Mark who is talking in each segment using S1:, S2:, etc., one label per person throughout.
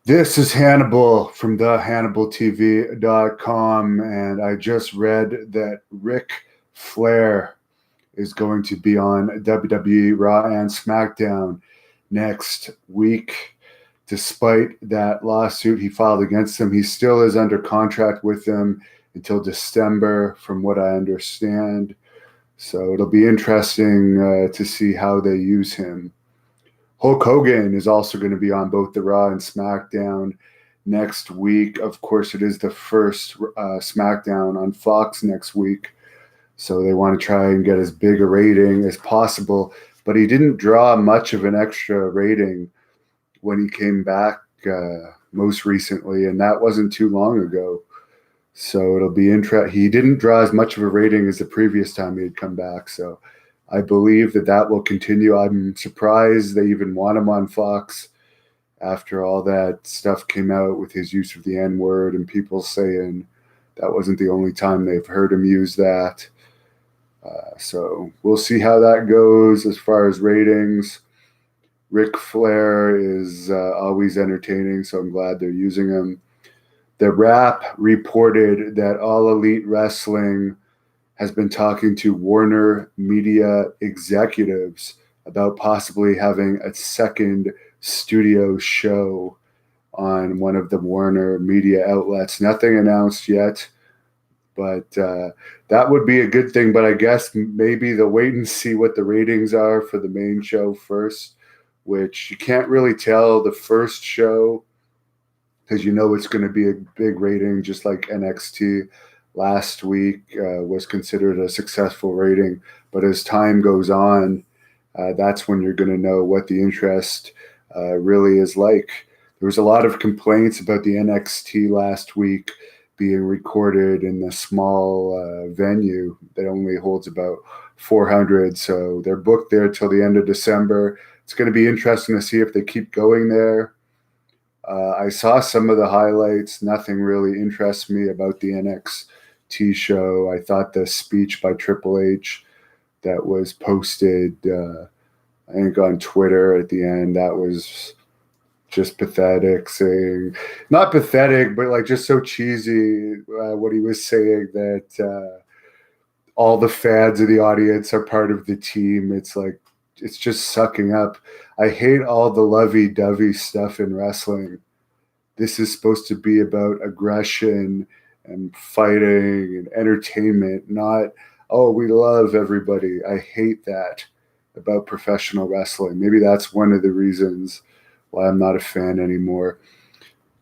S1: This is Hannibal from the HannibalTV.com, and I just read that Ric Flair is going to be on WWE Raw and SmackDown next week. Despite that lawsuit he filed against him, he still is under contract with them until December, from what I understand. So it'll be interesting to see how they use him. Hulk Hogan is also going to be on both the Raw and SmackDown next week. Of course, it is the first SmackDown on Fox next week, so they want to try and get as big a rating as possible. But he didn't draw much of an extra rating when he came back most recently, and that wasn't too long ago. So it'll be interesting. He didn't draw as much of a rating as the previous time he had come back, so I believe that will continue. I'm surprised they even want him on Fox after all that stuff came out with his use of the N-word and people saying that wasn't the only time they've heard him use that. So we'll see how that goes as far as ratings. Ric Flair is always entertaining, so I'm glad they're using him. The Wrap reported that All Elite Wrestling has been talking to Warner Media executives about possibly having a second studio show on one of the Warner Media outlets. Nothing announced yet, but that would be a good thing. But I guess maybe they'll wait and see what the ratings are for the main show first, which you can't really tell the first show because you know it's going to be a big rating, just like NXT last week was considered a successful rating. But as time goes on, that's when you're going to know what the interest really is like. There was a lot of complaints about the NXT last week being recorded in a small venue that only holds about 400. So they're booked there till the end of December. It's going to be interesting to see if they keep going there. I saw some of the highlights. Nothing really interests me about the NXT show. I thought the speech by Triple H that was posted, I think on Twitter at the end, that was just pathetic. Saying, not pathetic, but like just so cheesy. What he was saying that all the fans of the audience are part of the team. It's like, it's just sucking up. I hate all the lovey-dovey stuff in wrestling. This is supposed to be about aggression and fighting and entertainment, not, oh, we love everybody. I hate that about professional wrestling. Maybe that's one of the reasons why I'm not a fan anymore.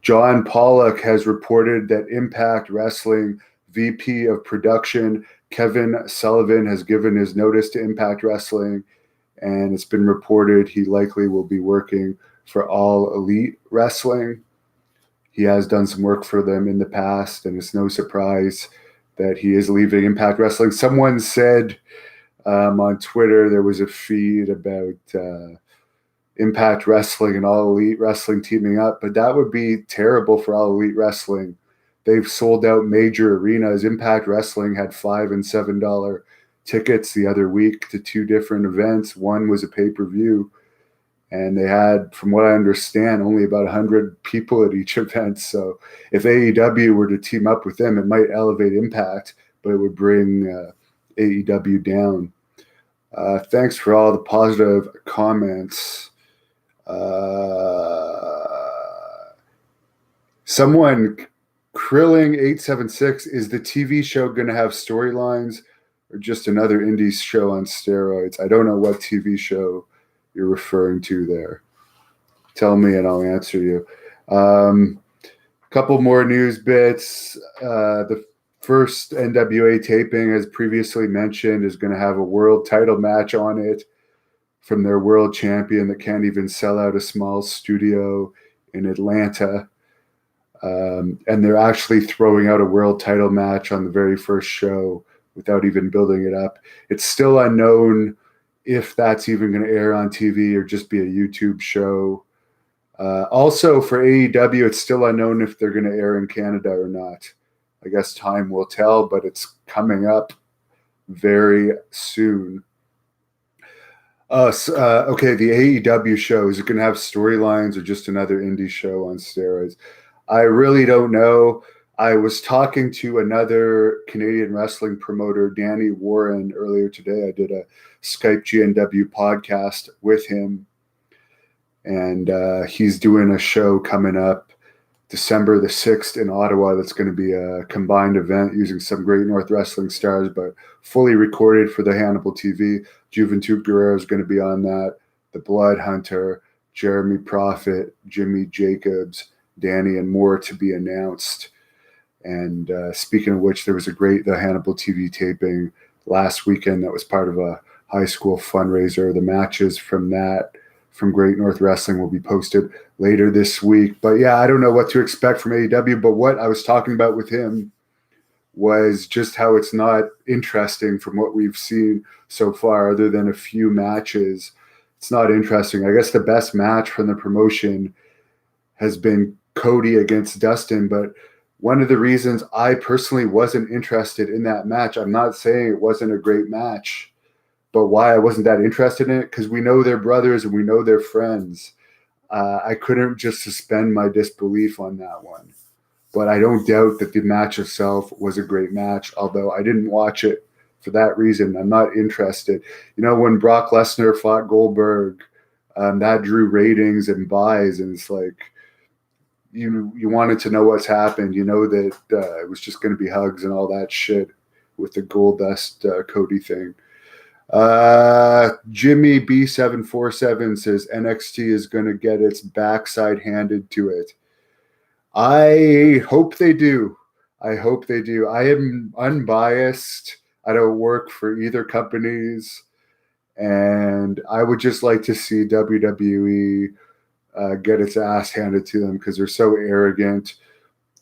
S1: John Pollock has reported that Impact Wrestling VP of Production Kevin Sullivan has given his notice to Impact Wrestling, and it's been reported he likely will be working for All Elite Wrestling. He has done some work for them in the past, and it's no surprise that he is leaving Impact Wrestling. Someone said on Twitter there was a feed about Impact Wrestling and All Elite Wrestling teaming up, but that would be terrible for All Elite Wrestling. They've sold out major arenas. Impact Wrestling had $5 and $7 tickets the other week to two different events. One was a pay-per-view, and they had, from what I understand, only about 100 people at each event. So if AEW were to team up with them, it might elevate Impact, but it would bring AEW down. Thanks for all the positive comments. Someone, Krilling876, is the TV show going to have storylines or just another indie show on steroids? I don't know what TV show you're referring to there. Tell me and I'll answer you. Couple more news bits. The first NWA taping, as previously mentioned, is going to have a world title match on it from their world champion that can't even sell out a small studio in Atlanta. And they're actually throwing out a world title match on the very first show without even building it up. It's still unknown if that's even going to air on TV or just be a YouTube show. Also, for AEW, it's still unknown if they're going to air in Canada or not. I guess time will tell, but it's coming up very soon. Okay, the AEW show, is it going to have storylines or just another indie show on steroids? I really don't know. I was talking to another Canadian wrestling promoter, Danny Warren, earlier today. I did a Skype GNW podcast with him, and he's doing a show coming up December the 6th in Ottawa. That's going to be a combined event using some Great North Wrestling stars, but fully recorded for the Hannibal TV. Juventud Guerrero is going to be on that. The Blood Hunter, Jeremy Prophet, Jimmy Jacobs, Danny, and more to be announced. And speaking of which, there was the Hannibal TV taping last weekend that was part of a high school fundraiser. The matches from Great North Wrestling will be posted later this week. But yeah, I don't know what to expect from AEW, but what I was talking about with him was just how it's not interesting from what we've seen so far, other than a few matches. It's not interesting. I guess the best match from the promotion has been Cody against Dustin, but one of the reasons I personally wasn't interested in that match, I'm not saying it wasn't a great match, but why I wasn't that interested in it, because we know they're brothers and we know they're friends. I couldn't just suspend my disbelief on that one. But I don't doubt that the match itself was a great match, although I didn't watch it for that reason. I'm not interested. You know, when Brock Lesnar fought Goldberg, that drew ratings and buys, and it's like, you wanted to know what's happened. You know that it was just going to be hugs and all that shit with the Goldust Cody thing. Jimmy B747 says NXT is going to get its backside handed to it. I hope they do. I am unbiased. I don't work for either companies, and I would just like to see WWE get its ass handed to them because they're so arrogant.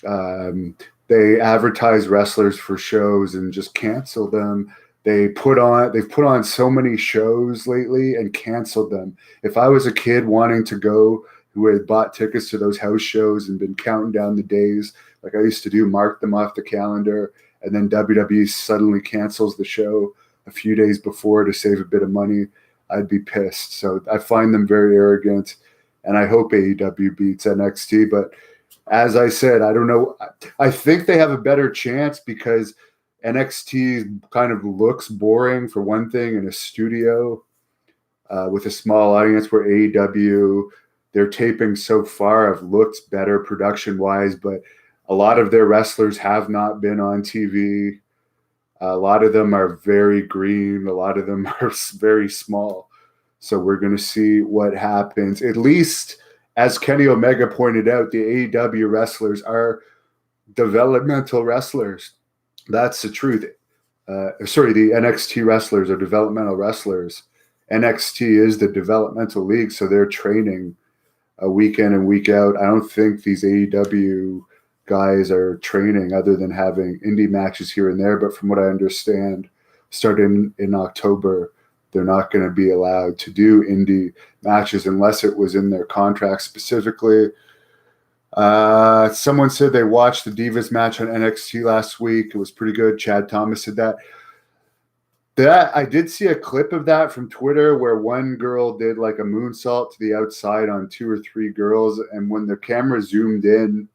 S1: They advertise wrestlers for shows and just cancel them. They've put on so many shows lately and canceled them. If I was a kid wanting to go, who had bought tickets to those house shows and been counting down the days like I used to do, mark them off the calendar, and then WWE suddenly cancels the show a few days before to save a bit of money, I'd be pissed. So I find them very arrogant, and I hope AEW beats NXT. But as I said, I don't know. I think they have a better chance because NXT kind of looks boring, for one thing, in a studio with a small audience, where AEW, their taping so far have looked better production-wise, but a lot of their wrestlers have not been on TV. A lot of them are very green. A lot of them are very small. So we're going to see what happens. At least, as Kenny Omega pointed out, the AEW wrestlers are developmental wrestlers. That's the truth. The NXT wrestlers are developmental wrestlers. NXT is the developmental league, so they're training week in and week out. I don't think these AEW guys are training other than having indie matches here and there. But from what I understand, starting in October, they're not going to be allowed to do indie matches unless it was in their contract specifically. Someone said they watched the Divas match on NXT last week. It was pretty good. Chad Thomas said that. I did see a clip of that from Twitter where one girl did like a moonsault to the outside on two or three girls, and when the camera zoomed in,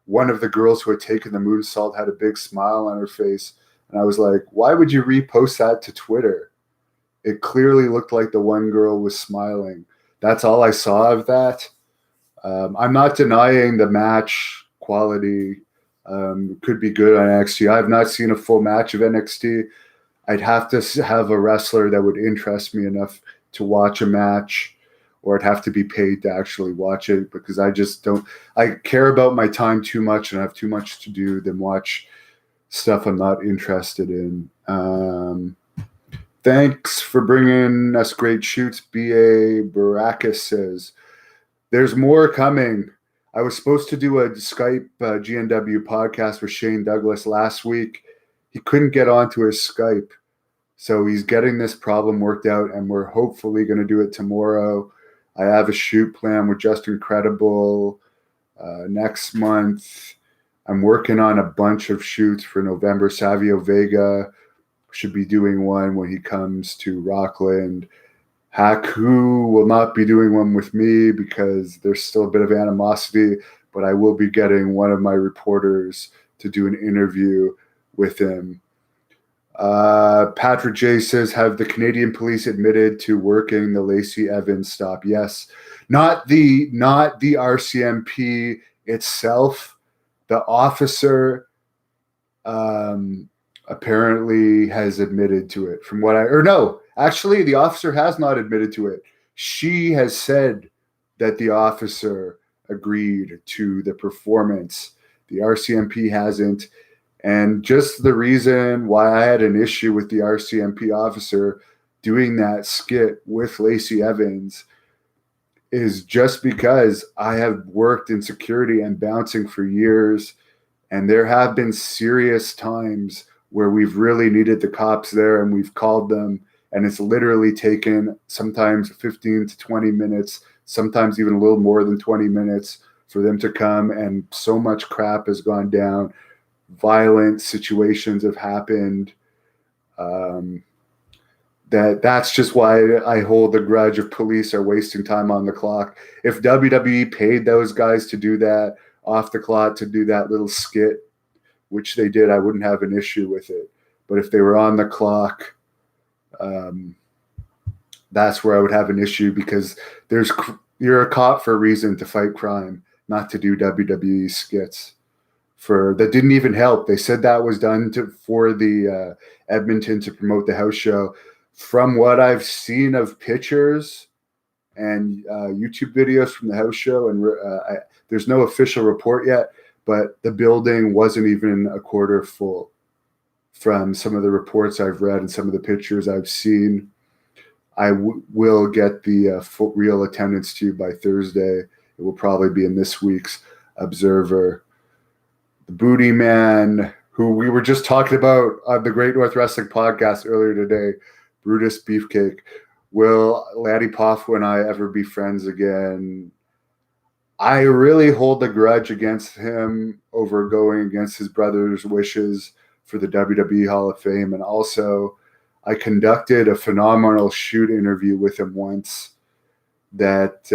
S1: one of the girls who had taken the moonsault had a big smile on her face, and I was like, why would you repost that to Twitter? It clearly looked like the one girl was smiling. That's all I saw of that. I'm not denying the match quality could be good on NXT. I've not seen a full match of NXT. I'd have to have a wrestler that would interest me enough to watch a match, or I'd have to be paid to actually watch it, because I just don't. I care about my time too much and I have too much to do than watch stuff I'm not interested in. Thanks for bringing us great shoots. B.A. Baracus says, there's more coming. I was supposed to do a Skype GNW podcast with Shane Douglas last week. He couldn't get onto his Skype. So he's getting this problem worked out, and we're hopefully going to do it tomorrow. I have a shoot plan with Just Incredible next month. I'm working on a bunch of shoots for November. Savio Vega should be doing one when he comes to Rockland. Haku will not be doing one with me because there's still a bit of animosity, but I will be getting one of my reporters to do an interview with him. Patrick J says, have the Canadian police admitted to working the Lacey Evans stop? Yes. Not the RCMP itself. The officer apparently has admitted to it from what actually the officer has not admitted to it. She has said that the officer agreed to the performance. The RCMP hasn't. And just the reason why I had an issue with the RCMP officer doing that skit with Lacey Evans is just because I have worked in security and bouncing for years, and there have been serious times where we've really needed the cops there and we've called them, and it's literally taken sometimes 15 to 20 minutes, sometimes even a little more than 20 minutes for them to come, and so much crap has gone down. Violent situations have happened. That's just why I hold the grudge of police are wasting time on the clock. If WWE paid those guys to do that off the clock, to do that little skit, which they did, I wouldn't have an issue with it. But if they were on the clock, that's where I would have an issue, because you're a cop for a reason, to fight crime, not to do WWE skits. That didn't even help. They said that was done for the Edmonton to promote the house show. From what I've seen of pictures and YouTube videos from the house show, and there's no official report yet, but the building wasn't even a quarter full from some of the reports I've read and some of the pictures I've seen. I will get the real attendance to you by Thursday. It will probably be in this week's Observer. The Booty Man, who we were just talking about on the Great North Wrestling podcast earlier today, Brutus Beefcake. Will Lanny Poffo and I ever be friends again? I really hold a grudge against him over going against his brother's wishes for the WWE Hall of Fame. And also, I conducted a phenomenal shoot interview with him once that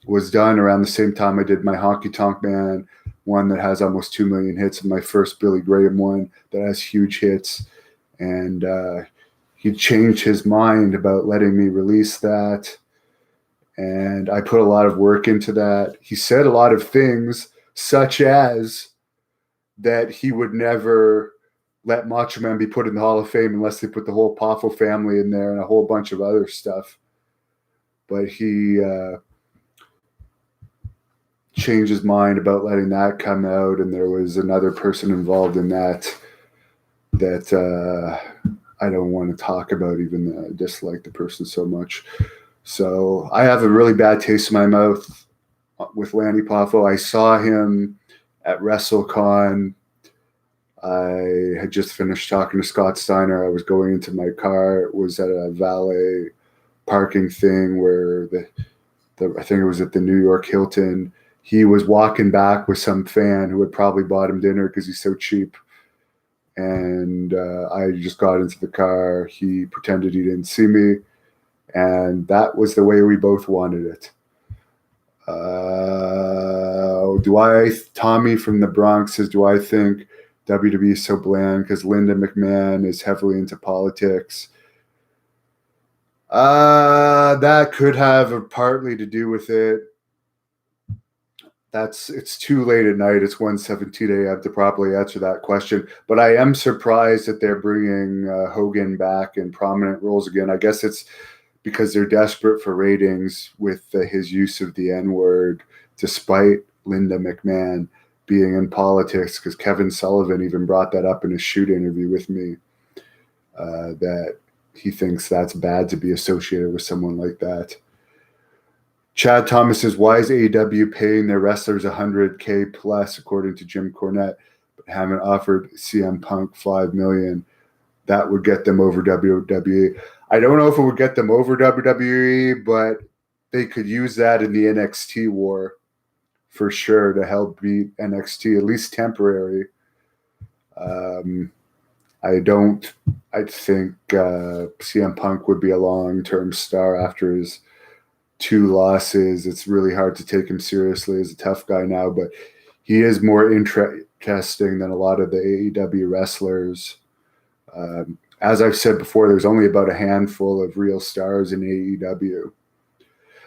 S1: was done around the same time I did my Honky Tonk Man one that has almost 2 million hits, and my first Billy Graham one that has huge hits. And he changed his mind about letting me release that. And I put a lot of work into that. He said a lot of things, such as that he would never let Macho Man be put in the Hall of Fame unless they put the whole Poffo family in there and a whole bunch of other stuff. But he changed his mind about letting that come out, and there was another person involved in that I don't want to talk about, even though I dislike the person so much. So I have a really bad taste in my mouth with Lanny Poffo. I saw him at WrestleCon. I had just finished talking to Scott Steiner. I was going into my car. It was at a valet parking thing where I think it was at the New York Hilton. He was walking back with some fan who had probably bought him dinner because he's so cheap. And I just got into the car. He pretended he didn't see me. And that was the way we both wanted it. Tommy from the Bronx says, do I think WWE is so bland because Linda McMahon is heavily into politics? That could have partly to do with it. It's too late at night. It's 1:17 a.m. to properly answer that question. But I am surprised that they're bringing Hogan back in prominent roles again. I guess it's because they're desperate for ratings with his use of the N-word, despite Linda McMahon being in politics, because Kevin Sullivan even brought that up in a shoot interview with me, that he thinks that's bad to be associated with someone like that. Chad Thomas says, why is AEW paying their wrestlers $100K plus, according to Jim Cornette, but haven't offered CM Punk $5 million? That would get them over WWE. I don't know if it would get them over WWE, but they could use that in the NXT war for I help beat NXT, at least temporary. I think CM Punk would be a long-term star after his 2 losses. It's really hard to take him seriously as a tough guy now, but he is more interesting than a lot of the AEW wrestlers. As I've said before, there's only about a handful of real stars in AEW.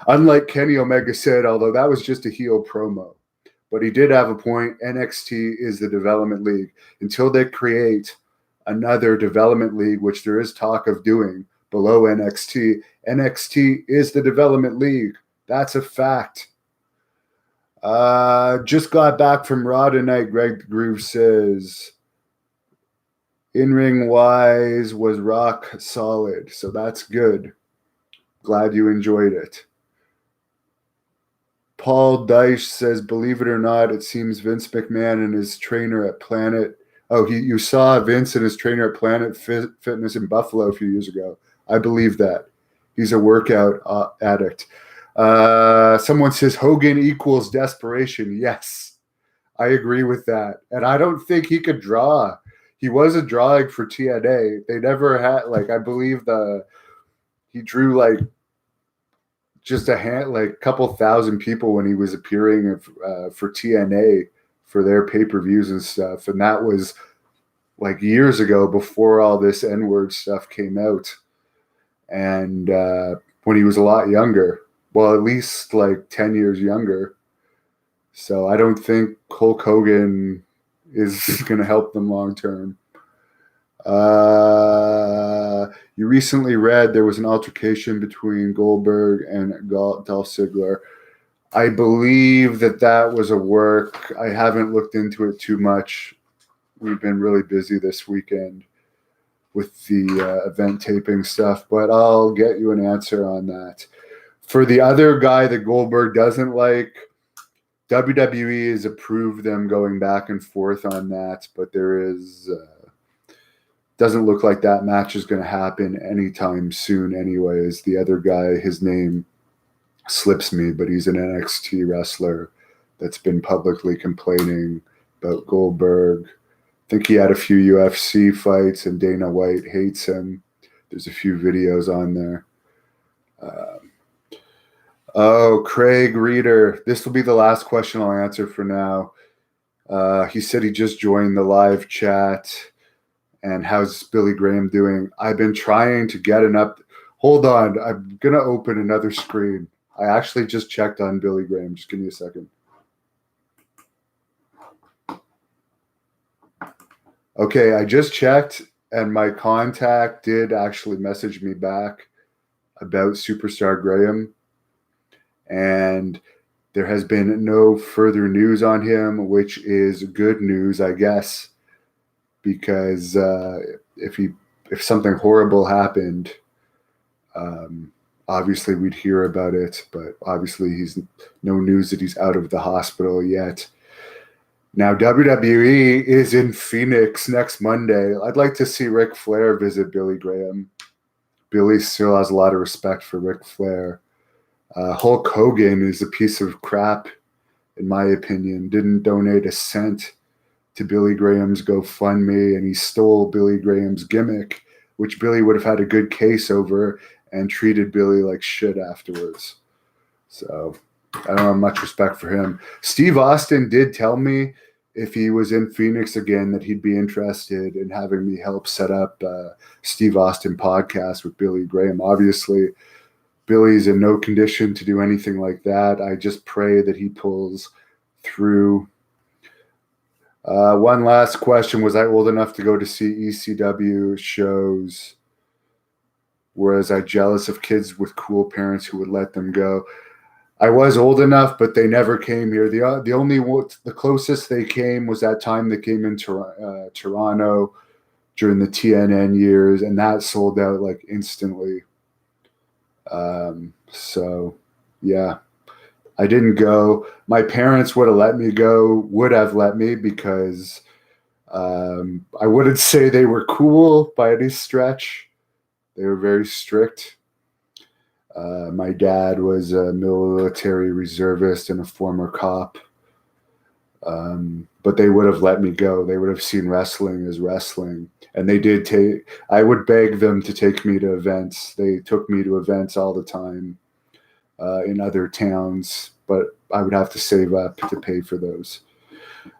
S1: Unlike Kenny Omega said, although that was just a heel promo, but he did have a point. NXT is the development league. Until they create another development league, which there is talk of doing below NXT, NXT is the development league. That's a fact. Just got back from Raw tonight. Greg Groove says, in-ring wise was rock solid. So that's good. Glad you enjoyed it. Paul Dyche says, believe it or not, it seems Vince McMahon and his trainer at Planet. Oh, you saw Vince and his trainer at Planet Fitness in Buffalo a few years ago. I believe that. He's a workout addict. Someone says Hogan equals desperation. Yes, I agree with that. And I don't think he could draw. He was a drawing for TNA. They never had, I believe he drew just a couple thousand people when he was appearing for TNA for their pay-per-views and stuff. And that was years ago before all this N-word stuff came out. And when he was a lot younger, well, at least 10 years younger. So I don't think Hulk Hogan is going to help them long term. You recently read there was an altercation between Goldberg and Dolph Ziggler. I believe that was a work. I haven't looked into it too much. We've been really busy this weekend with the event taping stuff, but I'll get you an answer on that. For the other guy that Goldberg doesn't like, WWE has approved them going back and forth on that, but there is doesn't look like that match is going to happen anytime soon anyways. The other guy, his name slips me, but he's an NXT wrestler that's been publicly complaining about Goldberg. I think he had a few UFC fights and Dana White hates him. There's a few videos on there. Craig Reeder. This will be the last question I'll answer for now. He said he just joined the live chat. And how's Billy Graham doing? I've been trying to get Hold on. I'm going to open another screen. I actually just checked on Billy Graham. Just give me a second. Okay, I just checked, and my contact did actually message me back about Superstar Graham. And there has been no further news on him, which is good news, I guess. Because if something horrible happened, obviously we'd hear about it. But obviously he's no news that he's out of the hospital yet. Now WWE is in Phoenix next Monday. I'd like to see Ric Flair visit Billy Graham. Billy still has a lot of respect for Ric Flair. Hulk Hogan is a piece of crap, in my opinion. Didn't donate a cent to Billy Graham's GoFundMe, and he stole Billy Graham's gimmick, which Billy would have had a good case over, and treated Billy like shit afterwards. So I don't have much respect for him. Steve Austin did tell me if he was in Phoenix again that he'd be interested in having me help set up Steve Austin podcast with Billy Graham. Obviously, Billy's in no condition to do anything like that. I just pray that he pulls through. One last question. Was I old enough to go to see ECW shows? Was I jealous of kids with cool parents who would let them go? I was old enough, but they never came here. The closest they came was that time they came into Toronto during the TNN years, and that sold out instantly. So, yeah. I didn't go. My parents would have let me because I wouldn't say they were cool by any stretch. They were very strict. My dad was a military reservist and a former cop. But they would have let me go. They would have seen wrestling as wrestling. And they did I would beg them to take me to events. They took me to events all the time in other towns, but I would have to save up to pay for those.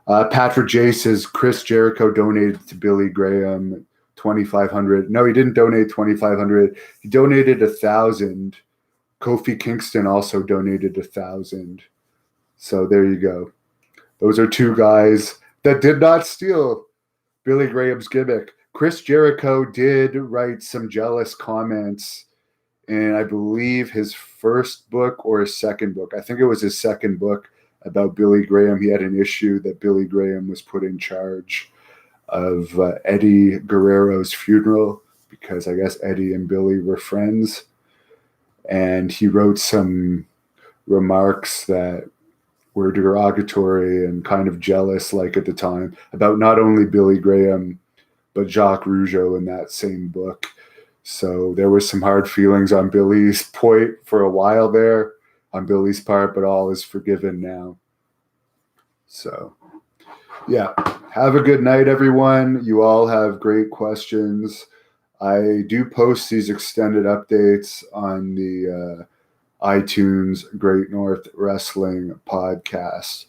S1: Patrick J says Chris Jericho donated to Billy Graham $2,500. No, he didn't donate $2,500. He donated $1,000. Kofi Kingston also donated $1,000. So there you go. Those are two guys that did not steal Billy Graham's gimmick. Chris Jericho did write some jealous comments in, I believe, his first book or his second book. I think it was his second book about Billy Graham. He had an issue that Billy Graham was put in charge of Eddie Guerrero's funeral because I guess Eddie and Billy were friends. And he wrote some remarks that were derogatory and kind of jealous, like at the time, about not only Billy Graham, but Jacques Rougeau in that same book. So there was some hard feelings on Billy's point for a while there, on Billy's part, but all is forgiven now. So, yeah, have a good night, everyone. You all have great questions. I do post these extended updates on the iTunes Great North Wrestling podcast.